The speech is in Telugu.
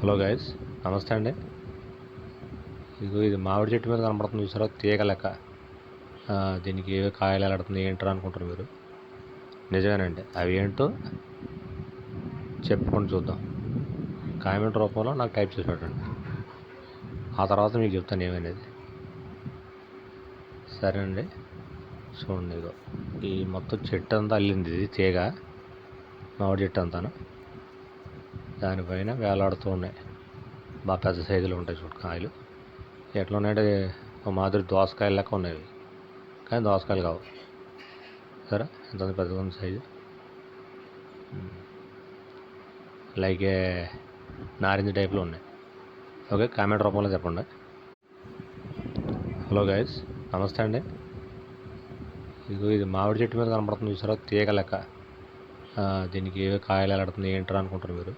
హలో గైస్, నమస్తే అండి. ఇది మామిడి చెట్టు మీద కనపడుతుంది చూసారా, తీగ లెక్క. దీనికి ఏవో కాయలు ఎలాడుతుంది ఏంటో అనుకుంటారు మీరు. నిజమేనండి, అవి ఏంటో చెప్పుకొని చూద్దాం. కామెంట్ రూపంలో నాకు టైప్ చేసి పెట్టండి, ఆ తర్వాత మీకు చెప్తాను ఏమనేది. సరేనండి, చూడండి. ఇగో ఈ మొత్తం చెట్టు అంతా అల్లింది, ఇది తీగ మామిడి చెట్టు అంతాను. దానిపైన వేలాడుతూ ఉన్నాయి, బాగా పెద్ద సైజులో ఉంటాయి చూడు కాయలు. ఎట్లా ఉన్నాయంటే ఒక మాదిరి దోసకాయలు లెక్క ఉన్నాయి, కానీ దోసకాయలు కావు. సరే, ఎంత పెద్దగా ఉంది సైజు, లైక్ నారింజ టైప్లో ఉన్నాయి. ఓకే, కామెంట్ రూపంలో చెప్పండి. హలో గైస్, నమస్తే అండి. ఇది మామిడి చెట్టు మీద కనపడుతుంది చూసారా, తీగ లెక్క. దీనికి ఏవో కాయలు ఎలాడుతుంది ఏంటో అనుకుంటారు మీరు.